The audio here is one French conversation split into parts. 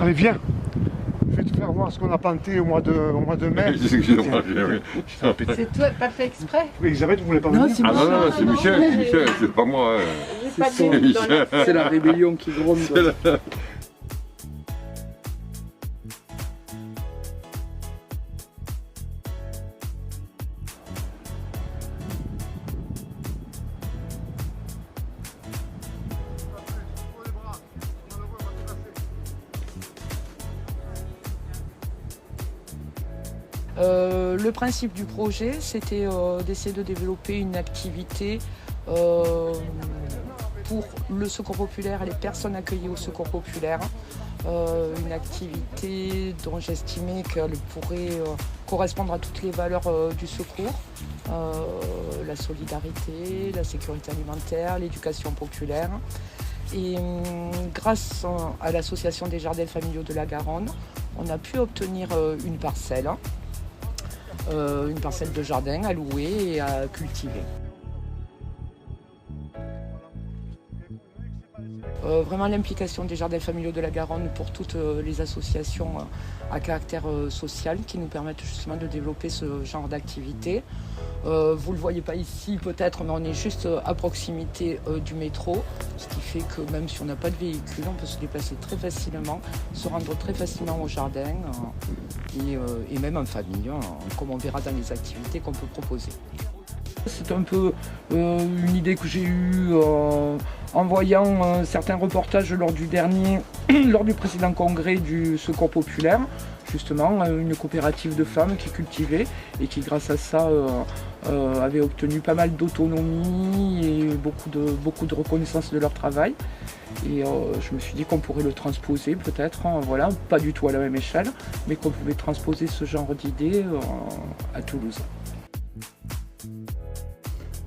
Allez, viens. Je vais te faire voir ce qu'on a planté au mois de mai. C'est toi, pas fait exprès? Oui, Elisabeth, vous voulez pas Non, venir? c'est Ah non, non, c'est Michel, c'est pas moi. J'ai pas de dans la- C'est la rébellion qui gronde. Le principe du projet, c'était d'essayer de développer une activité pour le secours populaire et les personnes accueillies au secours populaire. Une activité dont j'estimais qu'elle pourrait correspondre à toutes les valeurs du secours. La solidarité, la sécurité alimentaire, l'éducation populaire. Et grâce à l'association des jardins familiaux de la Garonne, on a pu obtenir une parcelle de jardin à louer et à cultiver. Vraiment l'implication des jardins familiaux de la Garonne pour toutes les associations à caractère social qui nous permettent justement de développer ce genre d'activité. Vous ne le voyez pas ici peut-être, mais on est juste à proximité du métro, ce qui fait que même si on n'a pas de véhicule, on peut se déplacer très facilement, se rendre très facilement au jardin et même en famille, comme on verra dans les activités qu'on peut proposer. C'est un peu une idée que j'ai eue en voyant certains reportages lors du précédent congrès du Secours populaire, justement une coopérative de femmes qui cultivait et qui grâce à ça avait obtenu pas mal d'autonomie et beaucoup de reconnaissance de leur travail. Et je me suis dit qu'on pourrait le transposer peut-être, voilà, pas du tout à la même échelle, mais qu'on pouvait transposer ce genre d'idée à Toulouse.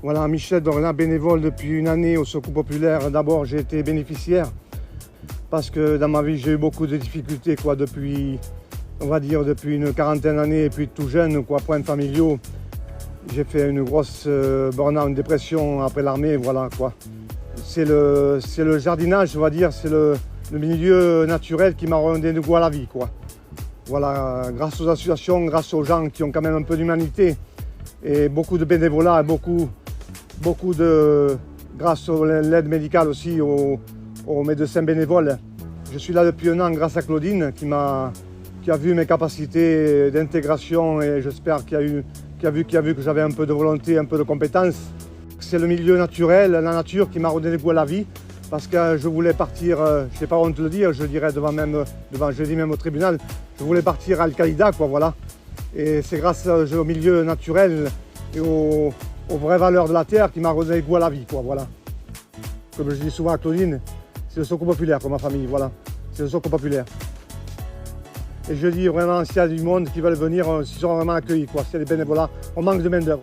Voilà, Michel, donc là, bénévole depuis une année au Secours populaire. D'abord, j'ai été bénéficiaire parce que dans ma vie, j'ai eu beaucoup de difficultés, quoi, depuis, on va dire, depuis une quarantaine d'années et puis tout jeune, quoi, points familiaux. J'ai fait une grosse burn-out, une dépression après l'armée, voilà, quoi. C'est le jardinage, on va dire, c'est le milieu naturel qui m'a redonné le goût à la vie, quoi. Voilà, grâce aux associations, grâce aux gens qui ont quand même un peu d'humanité et beaucoup de bénévolat, beaucoup de, grâce à l'aide médicale aussi, aux médecins bénévoles. Je suis là depuis un an grâce à Claudine qui a vu mes capacités d'intégration et j'espère qui a vu que j'avais un peu de volonté, un peu de compétence. C'est le milieu naturel, la nature qui m'a redonné goût à la vie parce que je voulais partir, je n'ai pas honte de le dire, je dirais je dis même au tribunal, je voulais partir à Al-Qaïda, quoi, voilà. Et c'est grâce au milieu naturel et aux vraies valeurs de la terre qui m'a redonné goût à la vie, quoi, voilà. Comme je dis souvent à Claudine, c'est le Secours populaire pour ma famille, voilà. C'est le Secours populaire. Et je dis vraiment, s'il y a du monde qui veulent venir, ils seront vraiment accueillis, quoi. S'il y a des bénévolats, on manque de main-d'œuvre.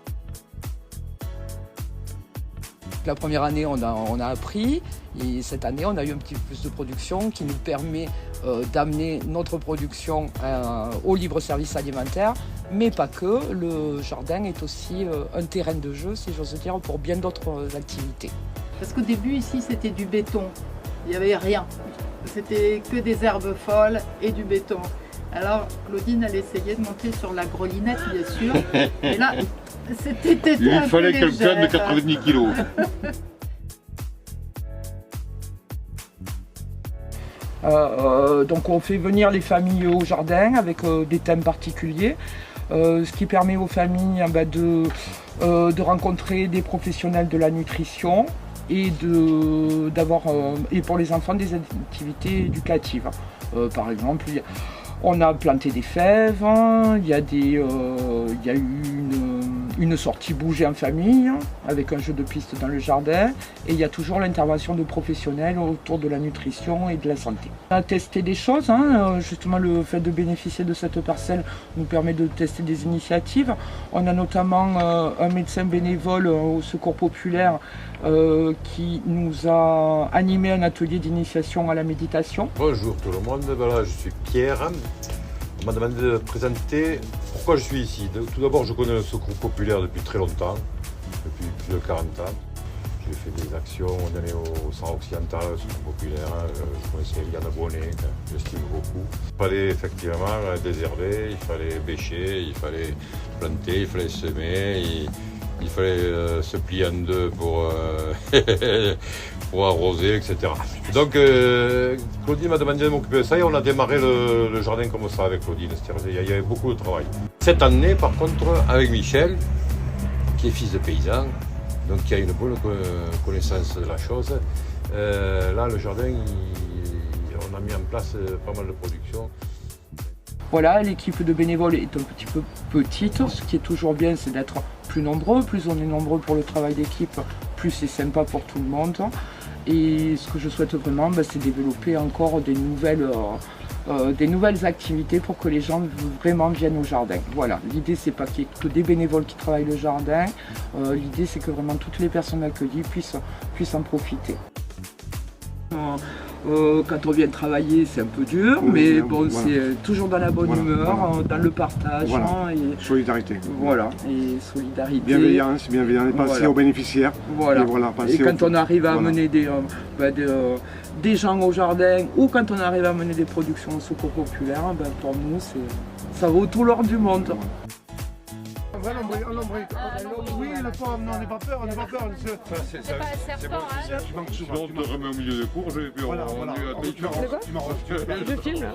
La première année, on a appris et cette année, on a eu un petit peu plus de production qui nous permet d'amener notre production au libre-service alimentaire, mais pas que. Le jardin est aussi un terrain de jeu, si j'ose dire, pour bien d'autres activités. Parce qu'au début, ici, c'était du béton. Il n'y avait rien. C'était que des herbes folles et du béton. Alors, Claudine, elle essayait de monter sur la grelinette, bien sûr. Et là, c'était Il fallait quelqu'un de 90 kilos. Donc on fait venir les familles au jardin avec des thèmes particuliers, ce qui permet aux familles de rencontrer des professionnels de la nutrition et d'avoir et pour les enfants des activités éducatives. Par exemple, on a planté des fèves, il y a eu une sortie bouger en famille avec un jeu de piste dans le jardin et il y a toujours l'intervention de professionnels autour de la nutrition et de la santé. On a testé des choses, justement le fait de bénéficier de cette parcelle nous permet de tester des initiatives. On a notamment un médecin bénévole au Secours populaire qui nous a animé un atelier d'initiation à la méditation. Bonjour tout le monde, voilà, je suis Pierre. On m'a demandé de présenter pourquoi je suis ici. Tout d'abord, je connais le Secours populaire depuis très longtemps, depuis plus de 40 ans. J'ai fait des actions, on allait au centre occidental, au secours populaire, je connaissais Yann Bonnet, que j'estime beaucoup. Il fallait effectivement désherber, il fallait bêcher, il fallait planter, il fallait semer, il fallait se plier en deux pour, pour arroser, etc. Donc Claudine m'a demandé de m'occuper de ça et on a démarré le jardin comme ça avec Claudine. Il y avait beaucoup de travail. Cette année, par contre, avec Michel, qui est fils de paysan, donc qui a une bonne connaissance de la chose, là le jardin, on a mis en place pas mal de production. Voilà, l'équipe de bénévoles est un petit peu petite. Ce qui est toujours bien, c'est d'être plus nombreux. Plus on est nombreux pour le travail d'équipe, plus c'est sympa pour tout le monde. Et ce que je souhaite vraiment, c'est développer encore des nouvelles activités pour que les gens vraiment viennent au jardin. Voilà, l'idée c'est pas qu'il y ait que des bénévoles qui travaillent le jardin, l'idée c'est que vraiment toutes les personnes accueillies puissent en profiter. Quand on vient travailler, c'est un peu dur, mais bon, voilà. C'est toujours dans la bonne humeur, dans le partage. Voilà. Et solidarité. Voilà, et solidarité. Bienveillance, penser aux bénéficiaires. Voilà. Et quand on arrive à amener des gens au jardin, ou quand on arrive à amener des productions au secours populaire, pour nous, ça vaut tout l'or du monde. Oui, la forme, non, on n'est pas peur, on n'est pas peur. C'est pas un serpent, hein. Tu manques souvent. Sinon, on te remet au milieu de cours, et puis voilà. on Tu m'arranges. Je filme.